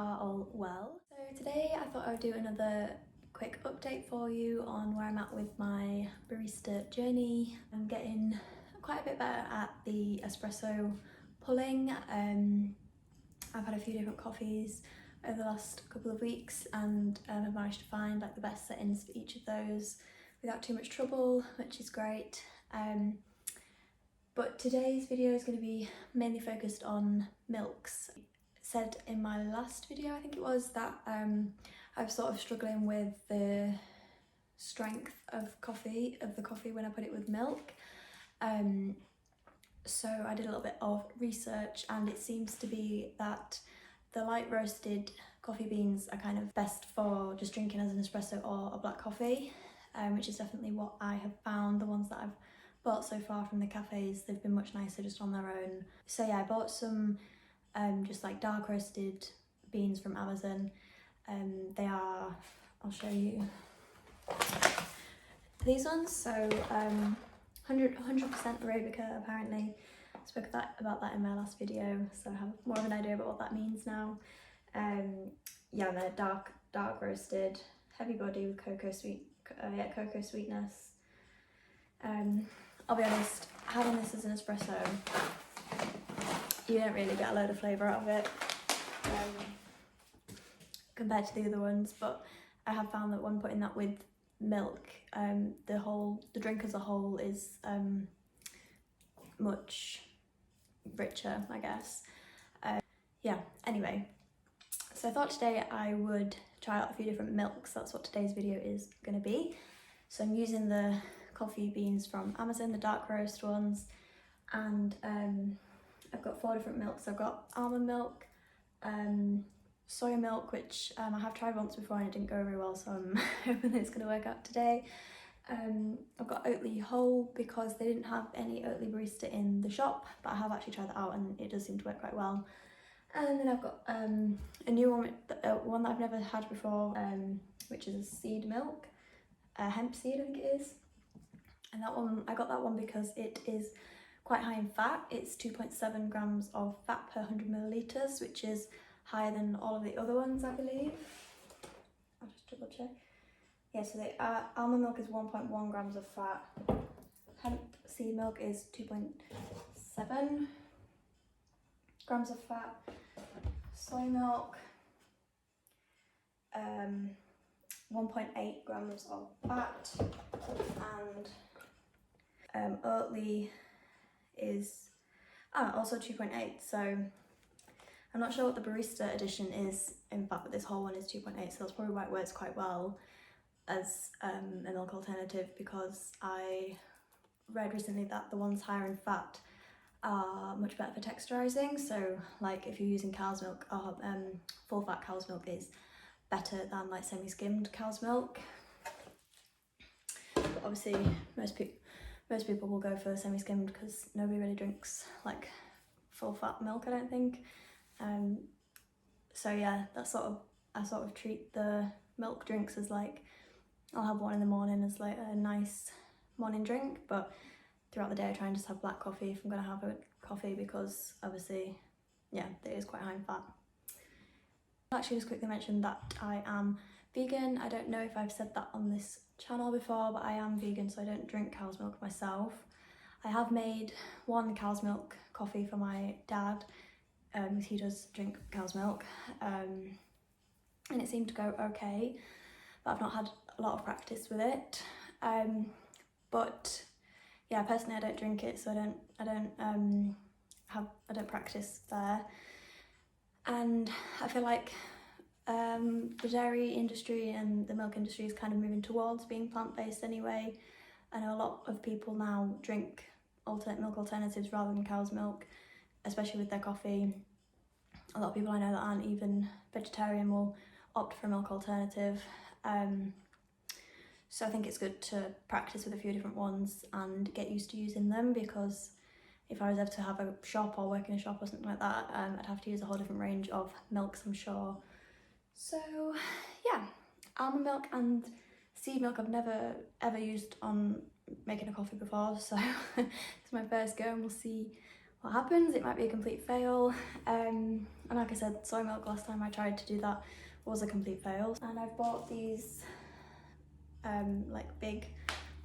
are all well. So today I thought I would do another quick update for you on where I'm at with my barista journey. I'm getting quite a bit better at the espresso pulling. I've had a few different coffees over the last couple of weeks and I've managed to find like the best settings for each of those without too much trouble, which is great. But today's video is going to be mainly focused on milks. I said in my last video, I think it was, that I'm sort of struggling with the strength of the coffee when I put it with milk. So I did a little bit of research and it seems to be that the light roasted coffee beans are kind of best for just drinking as an espresso or a black coffee, which is definitely what I have found. The ones that I've bought so far from the cafes, they've been much nicer just on their own. So yeah, I bought some just like dark roasted beans from Amazon. They are, I'll show you these ones. So 100% Arabica apparently. I spoke about that in my last video, so I have more of an idea about what that means now. Yeah, and they're dark roasted, heavy body with cocoa sweetness. I'll be honest, having this as an espresso, you don't really get a load of flavour out of it compared to the other ones, but I have found that when putting that with milk, the drink as a whole is much richer, I guess. Yeah, anyway, so I thought today I would try out a few different milks. That's what today's video is going to be. So I'm using the coffee beans from Amazon, the dark roast ones, and I've got 4 different milks. I've got almond milk, soy milk, which I have tried once before and it didn't go very well, so I'm hoping that it's going to work out today. I've got Oatly whole because they didn't have any Oatly barista in the shop, but I have actually tried that out and it does seem to work quite well. And then I've got a new one, one that I've never had before, which is a seed milk, hemp seed I think it is. And that one, I got that one because it is quite high in fat. It's 2.7 grams of fat per 100 millilitres, which is higher than all of the other ones, I believe. I'll just double check. Yeah, so the almond milk is 1.1 grams of fat. Hemp seed milk is 2.7 grams of fat. Soy milk, 1.8 grams of fat, and Oatly is also 2.8. So I'm not sure what the barista edition is in fat, but this whole one is 2.8, so that's probably why it works quite well as a milk alternative, because I read recently that the ones higher in fat are much better for texturising. So like if you're using cow's milk, or full fat cow's milk is better than like semi-skimmed cow's milk. But obviously most people will go for semi-skimmed because nobody really drinks like full fat milk, I don't think. So yeah, I sort of treat the milk drinks as like, I'll have one in the morning as like a nice morning drink, but throughout the day I try and just have black coffee if I'm going to have a coffee, because obviously, yeah, it is quite high in fat. I'll actually just quickly mention that I am vegan. I don't know if I've said that on this channel before, but I am vegan, so I don't drink cow's milk myself. I have made one cow's milk coffee for my dad, because he does drink cow's milk, and it seemed to go okay, but I've not had a lot of practice with it. But yeah, personally I don't drink it, so I don't practice there. And I feel like the dairy industry and the milk industry is kind of moving towards being plant-based anyway. I know a lot of people now drink milk alternatives rather than cow's milk, especially with their coffee. A lot of people I know that aren't even vegetarian will opt for a milk alternative. So I think it's good to practice with a few different ones and get used to using them, because if I was ever to have a shop or work in a shop or something like that, I'd have to use a whole different range of milks, I'm sure. So yeah, almond milk and seed milk I've never ever used on making a coffee before, so it's my first go and we'll see what happens. It might be a complete fail. And like I said, soy milk, last time I tried to do that was a complete fail. And I've bought these like big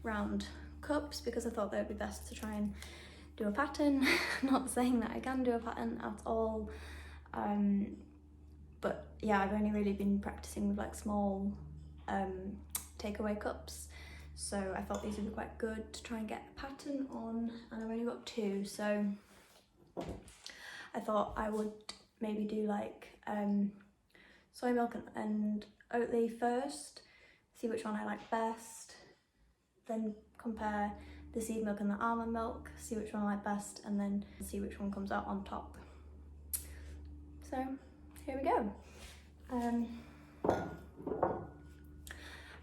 round cups because I thought they would be best to try and do a pattern. Not saying that I can do a pattern at all, but yeah, I've only really been practicing with like small takeaway cups, so I thought these would be quite good to try and get a pattern on, and I've only got 2, so I thought I would maybe do like soy milk and Oatly first, see which one I like best, then compare the seed milk and the almond milk, see which one I like best, and then see which one comes out on top. So here we go.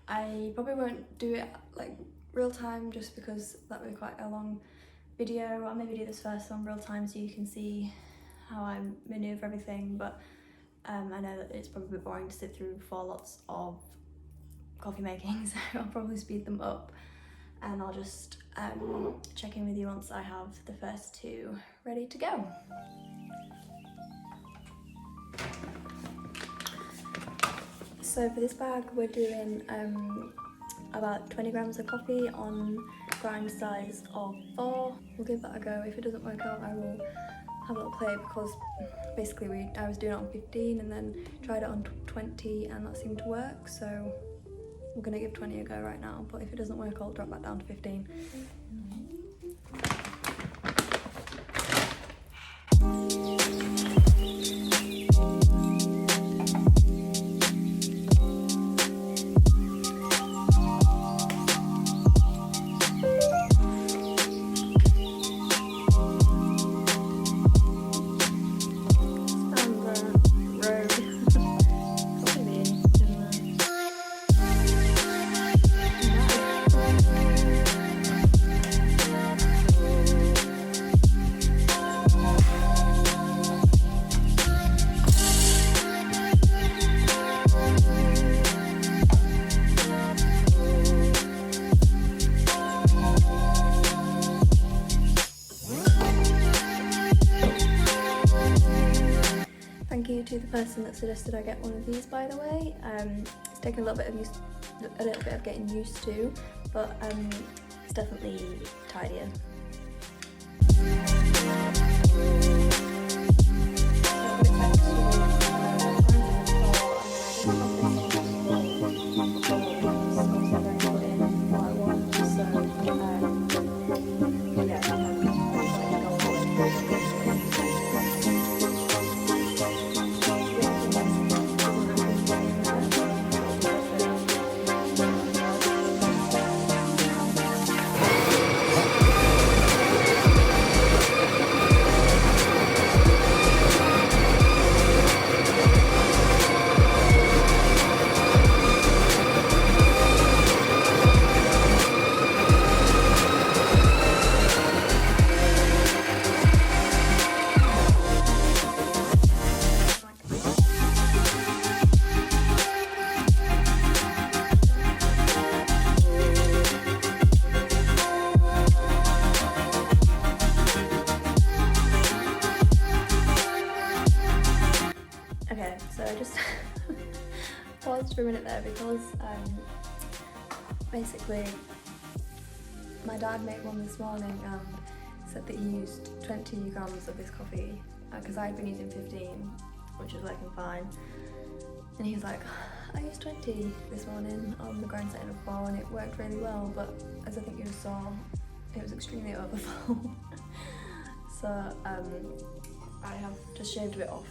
I probably won't do it like real time just because that would be quite a long video. I'll maybe do this first on real time so you can see how I manoeuvre everything, but I know that it's probably a bit boring to sit through 4 lots of coffee making, so I'll probably speed them up, and I'll just check in with you once I have the first 2 ready to go. So for this bag we're doing about 20 grams of coffee on grind size of 4. We'll give that a go. If it doesn't work out I will have a little play, because basically I was doing it on 15 and then tried it on 20 and that seemed to work, so we're going to give 20 a go right now, but if it doesn't work I'll drop that down to 15. Thank you to the person that suggested I get one of these, by the way. It's taken a little bit of getting used to, but it's definitely tidier. Okay, so I just paused for a minute there because basically my dad made one this morning and said that he used 20 grams of this coffee because I'd been using 15, which was working fine, and he was like, I used 20 this morning on the grind setting of 4 and it worked really well, but as I think you just saw, it was extremely overfull. So I have just shaved a bit off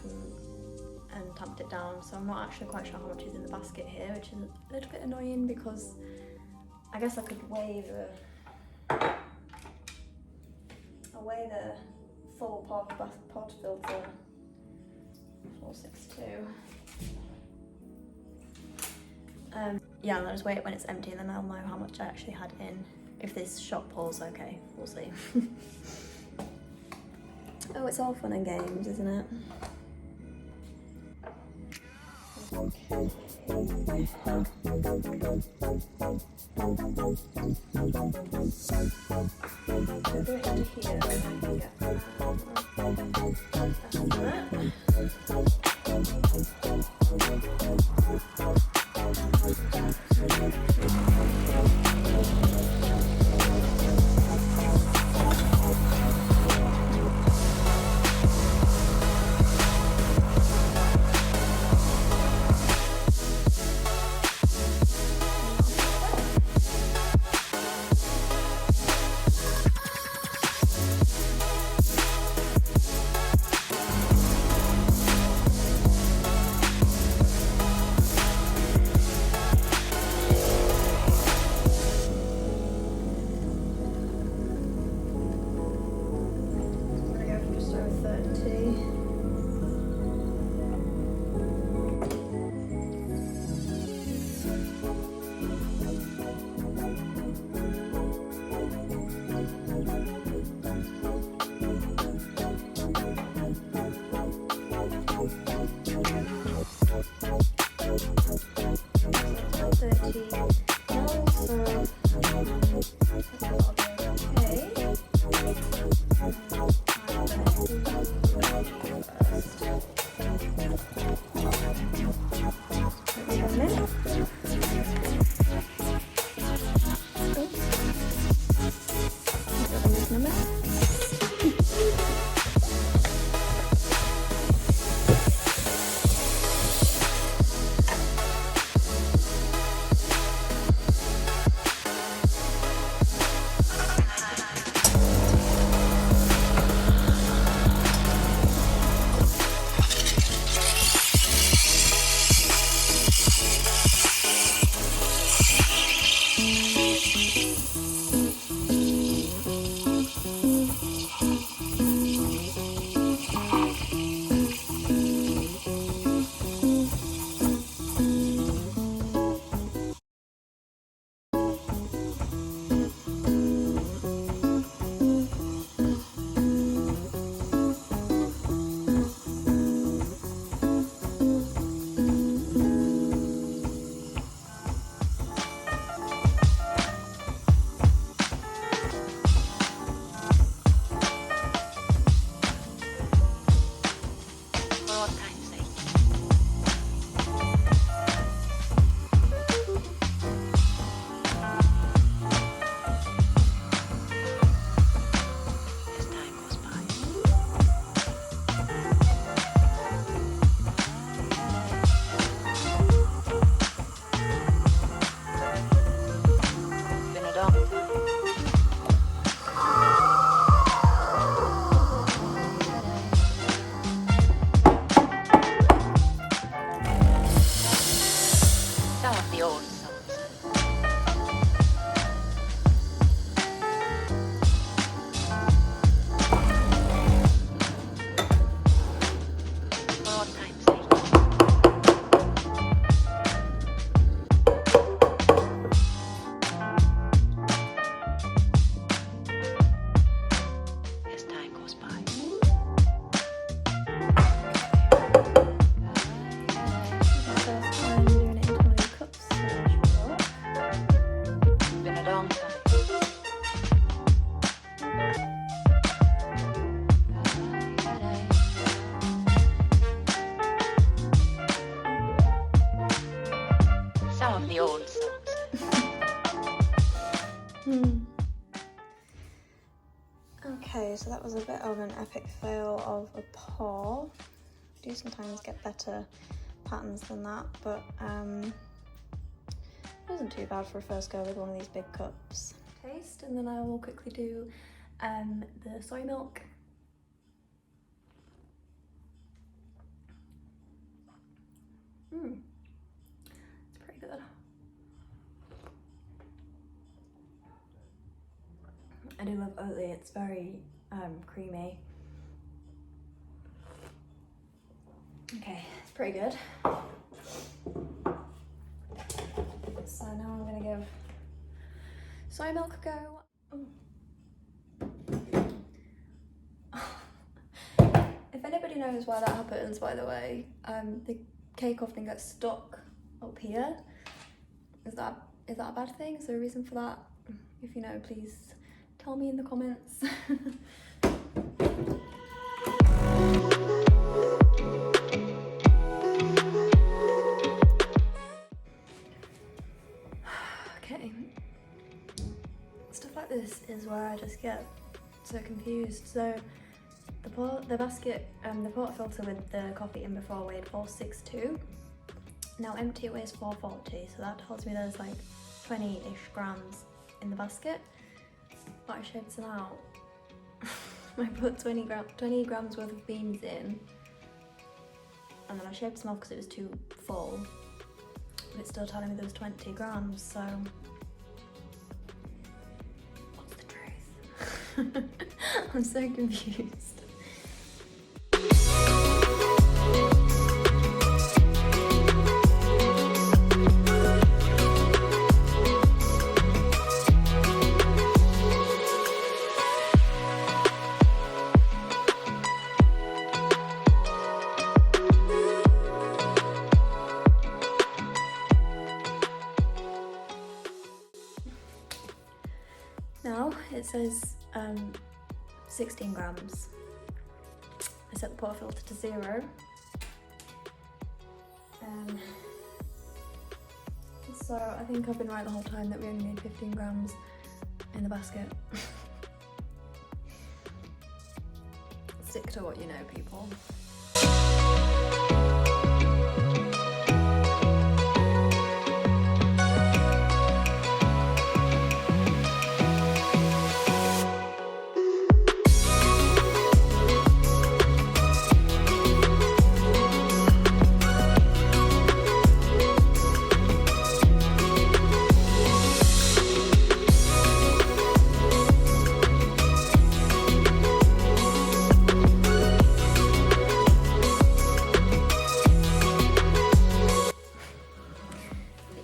and tamped it down, so I'm not actually quite sure how much is in the basket here, which is a little bit annoying because I guess I could weigh the full pod filter, 462. Yeah, and I'll just weigh it when it's empty and then I'll know how much I actually had in. If this shot pours okay, we'll see. Oh, it's all fun and games, isn't it? Okay, so that was a bit of an epic fail of a paw. I do sometimes get better patterns than that, but it wasn't too bad for a first go with one of these big cups. Taste, and then I will quickly do the soy milk. It's pretty good. I do love Oatly, it's very creamy. Okay, it's pretty good. So now I'm gonna give soy milk a go. If anybody knows why that happens, by the way, the cake often gets stuck up here. Is that a bad thing? Is there a reason for that? If you know, please tell me in the comments. Okay, stuff like this is where I just get so confused. So the basket, the portafilter with the coffee in before weighed 462. Now empty it weighs 440, so that tells me there's like 20-ish grams in the basket. But I shaped some out. I put 20 grams worth of beans in, and then I shaped some off because it was too full. But it's still telling me there was 20 grams, so what's the truth? I'm so confused. Now it says 16 grams. I set the portafilter to 0. So I think I've been right the whole time that we only need 15 grams in the basket. Stick to what you know, people.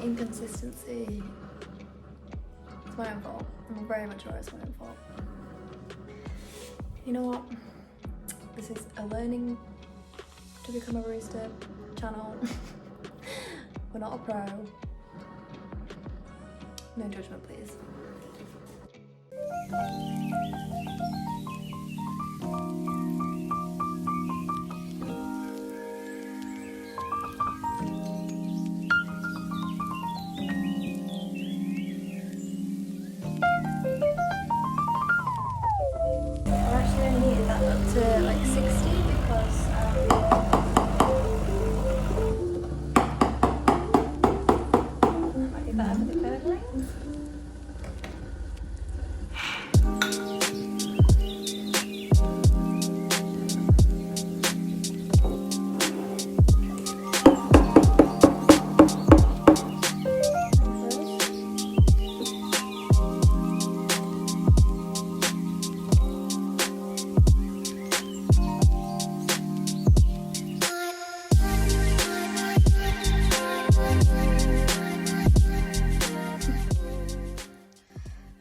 Inconsistency. It's my own fault. I'm very much sure it's my own fault. You know what? This is a learning to become a barista channel. We're not a pro. No judgment, please. Up to like 60 because that might be better for the curdling.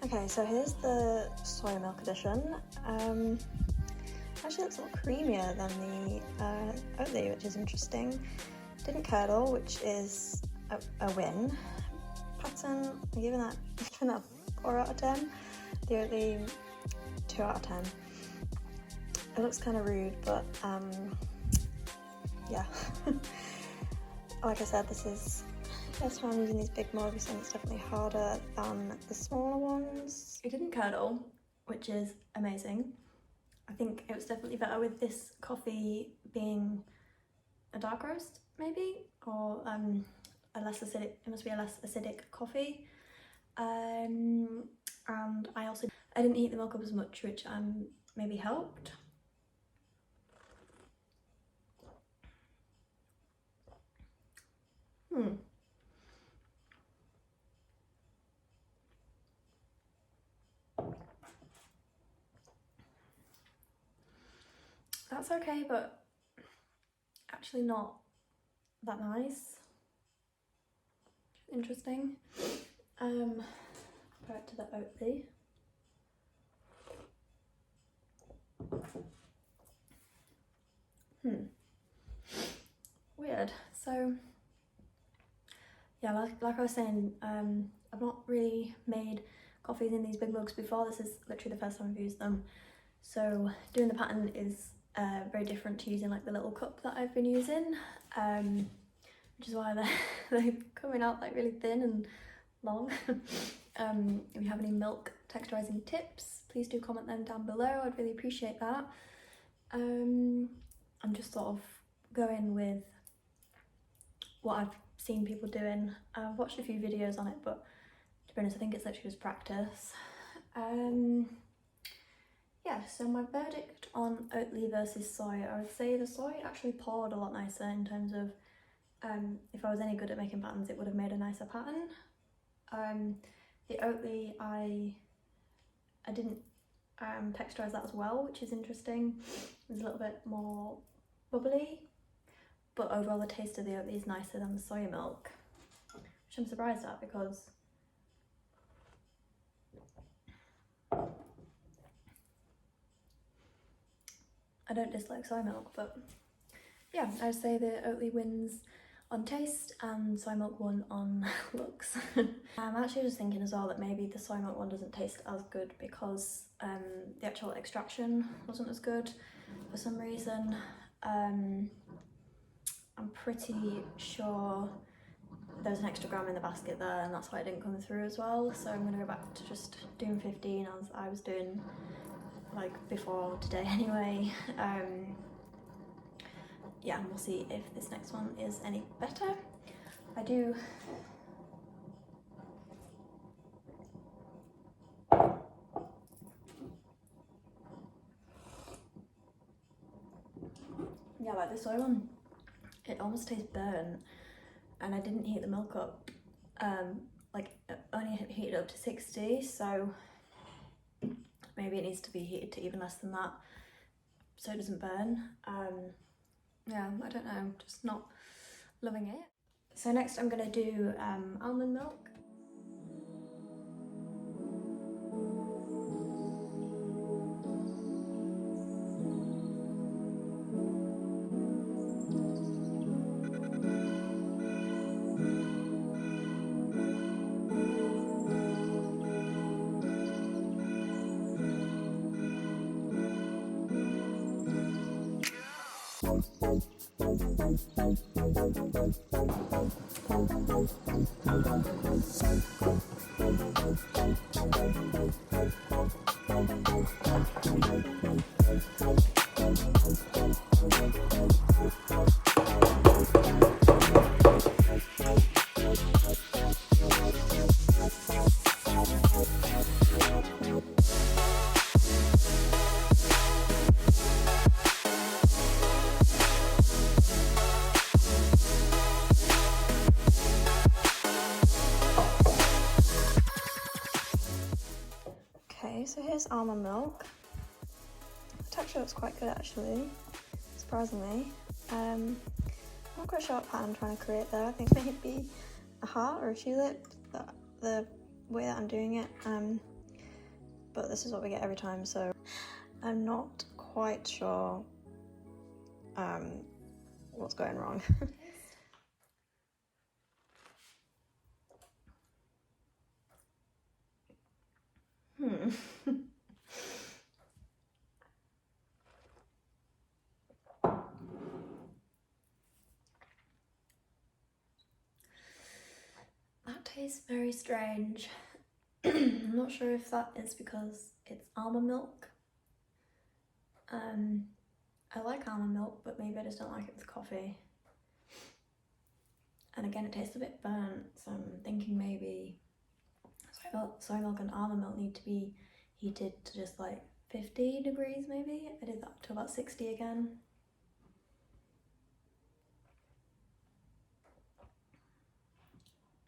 Okay, so here's the soy milk edition. Actually looks a lot creamier than the Oatly, which is interesting. Didn't curdle, which is a win. Pattern, I'm giving that 4 out of 10. The Oatly, 2 out of 10. It looks kind of rude, but yeah. Like I said, this is first time I'm using these big mugs, and it's definitely harder than the smaller ones. It didn't curdle, which is amazing. I think it was definitely better with this coffee being a dark roast, maybe, or a less acidic. It must be a less acidic coffee. And I didn't heat the milk up as much, which maybe helped. That's okay, but actually not that nice. Interesting. Compared to the Oatly. Weird. So So yeah, like I was saying, I've not really made coffees in these big mugs before. This is literally the first time I've used them. So doing the pattern is very different to using like the little cup that I've been using, which is why they're coming out like really thin and long. If you have any milk texturizing tips, please do comment them down below. I'd really appreciate that. I'm just sort of going with what I've seen people doing. I've watched a few videos on it, but to be honest, I think it's literally just practice. Yeah, so my verdict on Oatly versus soy, I would say the soy actually poured a lot nicer in terms of if I was any good at making patterns, it would have made a nicer pattern. The Oatly, I didn't texturise that as well, which is interesting. It's a little bit more bubbly, but overall the taste of the Oatly is nicer than the soy milk, which I'm surprised at because I don't dislike soy milk, but yeah, I'd say the Oatly wins on taste and soy milk won on looks. I'm actually just thinking as well that maybe the soy milk one doesn't taste as good because the actual extraction wasn't as good for some reason. I'm pretty sure there's an extra gram in the basket there and that's why it didn't come through as well, so I'm going to go back to just doing 15 as I was doing like before today anyway. Yeah, and we'll see if this next one is any better. I do yeah, like the soy one, it almost tastes burnt, and I didn't heat the milk up, like only heated up to 60, so maybe it needs to be heated to even less than that so it doesn't burn. Yeah, I don't know, I'm just not loving it. So next I'm gonna do almond milk. Okay, so here's almond milk. The texture looks quite good actually, surprisingly. I'm not quite sure what pattern I'm trying to create there. I think maybe a heart or a tulip, the way that I'm doing it. But this is what we get every time, so I'm not quite sure what's going wrong. That tastes very strange. I'm not sure if that is because it's almond milk. I like almond milk, but maybe I just don't like it with coffee. And again, it tastes a bit burnt, so I'm thinking maybe soy milk and almond milk need to be heated to just like 50 degrees maybe. I did that to about 60 again.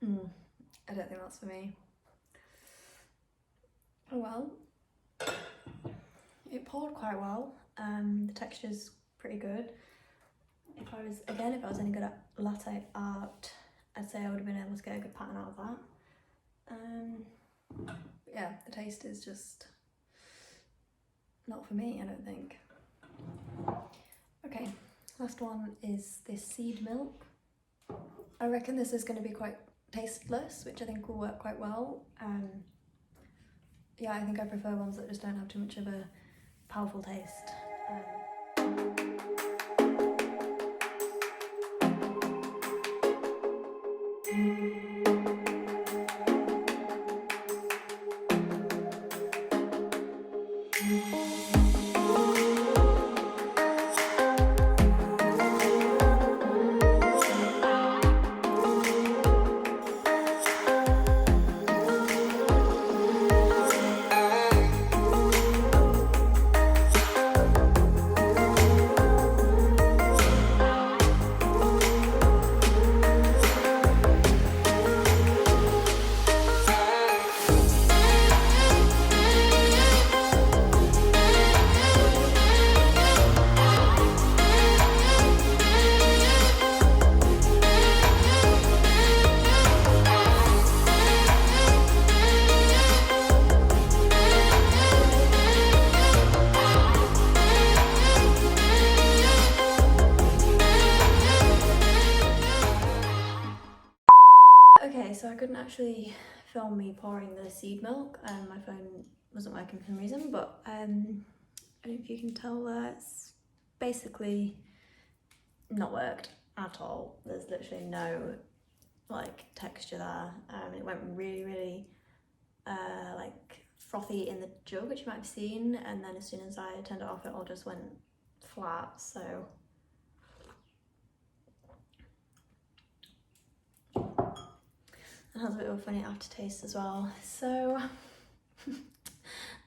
I don't think that's for me. Oh well. It poured quite well. The texture's pretty good. If I was any good at latte art, I'd say I would have been able to get a good pattern out of that. Yeah, the taste is just not for me, I don't think. Okay, last one is this seed milk. I reckon this is going to be quite tasteless, which I think will work quite well. Yeah, I think I prefer ones that just don't have too much of a powerful taste. Okay, so I couldn't actually film me pouring the seed milk, and my phone wasn't working for some reason, but I don't know if you can tell there, it's basically not worked at all. There's literally no like texture there. It went really like frothy in the jug, which you might have seen, and then as soon as I turned it off, it all just went flat. So it has a bit of a funny aftertaste as well. So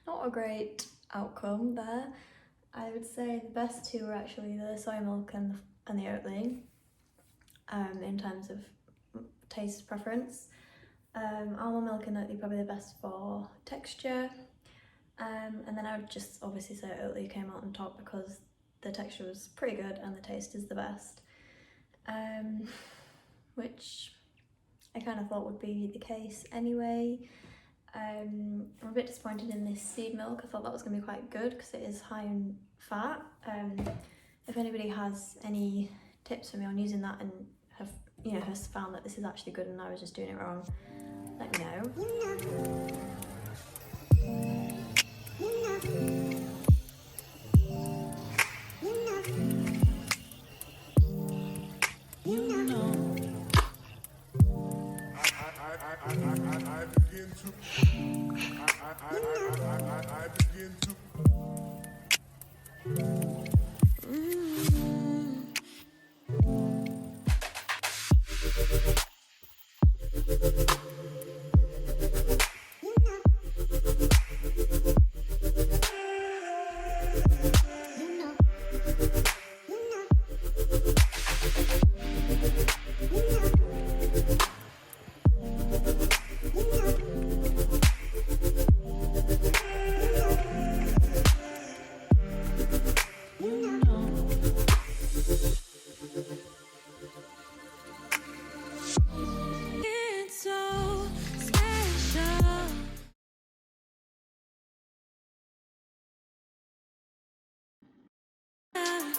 not a great outcome there. I would say the best two were actually the soy milk and the Oatly, in terms of taste preference. Almond milk and Oatly probably the best for texture, and then I would just obviously say Oatly came out on top because the texture was pretty good and the taste is the best, which I kind of thought would be the case anyway. I'm a bit disappointed in this seed milk. I thought that was going to be quite good because it is high in fat. If anybody has any tips for me on using that and has found that this is actually good and I was just doing it wrong, let me know.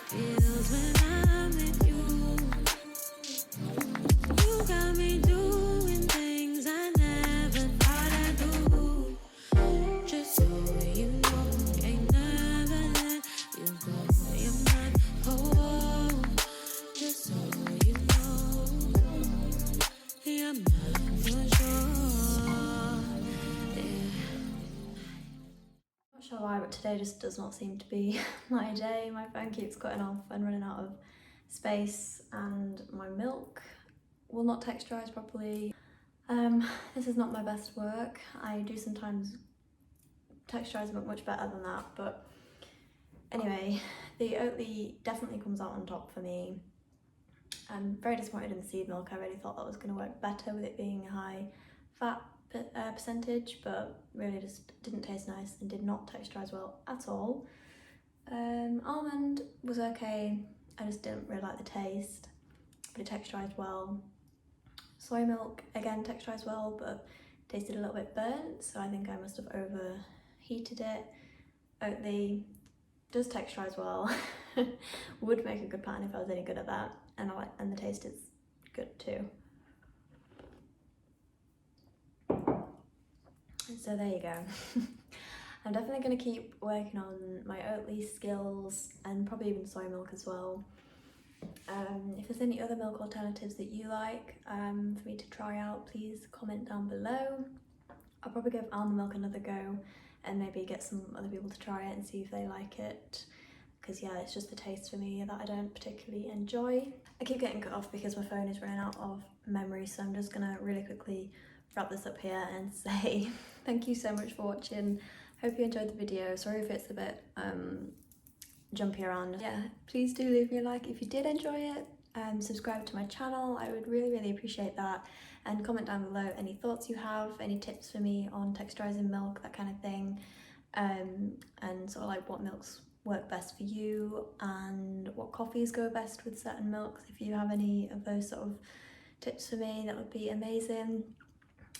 Feels when I'm with you. You got me doing things I never thought I'd do. Just so you know, ain't never let you go. You're not cold. Just so you know, yeah, I'm not for sure. Yeah. Not sure why, but today just does not seem to be my day. My phone keeps cutting off and running out of space, and my milk will not texturise properly. This is not my best work. I do sometimes texturise much better than that, but anyway, the Oatly definitely comes out on top for me. I'm very disappointed in the seed milk. I really thought that was going to work better with it being a high fat percentage, but really just didn't taste nice and did not texturise well at all. Almond was okay, I just didn't really like the taste, but it texturised well. Soy milk again texturised well, but tasted a little bit burnt, so I think I must have overheated it. Oatly does texturise well, would make a good pattern if I was any good at that, and the taste is good too. So there you go. I'm definitely going to keep working on my Oatly skills and probably even soy milk as well. If there's any other milk alternatives that you like for me to try out, please comment down below. I'll probably give almond milk another go and maybe get some other people to try it and see if they like it, because yeah, it's just the taste for me that I don't particularly enjoy. I keep getting cut off because my phone is running out of memory, so I'm just gonna really quickly wrap this up here and say thank you so much for watching. Hope you enjoyed the video. Sorry if it's a bit jumpy around. Yeah, please do leave me a like if you did enjoy it, and subscribe to my channel. I would really appreciate that, and comment down below any thoughts you have, any tips for me on texturizing milk, that kind of thing, and sort of like what milks work best for you and what coffees go best with certain milks. If you have any of those sort of tips for me, that would be amazing.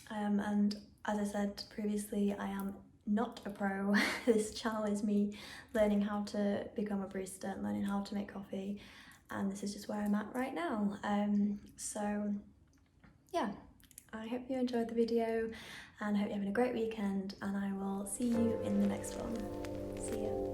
And as I said previously, I am not a pro. This channel is me learning how to become a barista and learning how to make coffee, and this is just where I'm at right now. So yeah, I hope you enjoyed the video and I hope you're having a great weekend, and I will see you in the next one. See ya.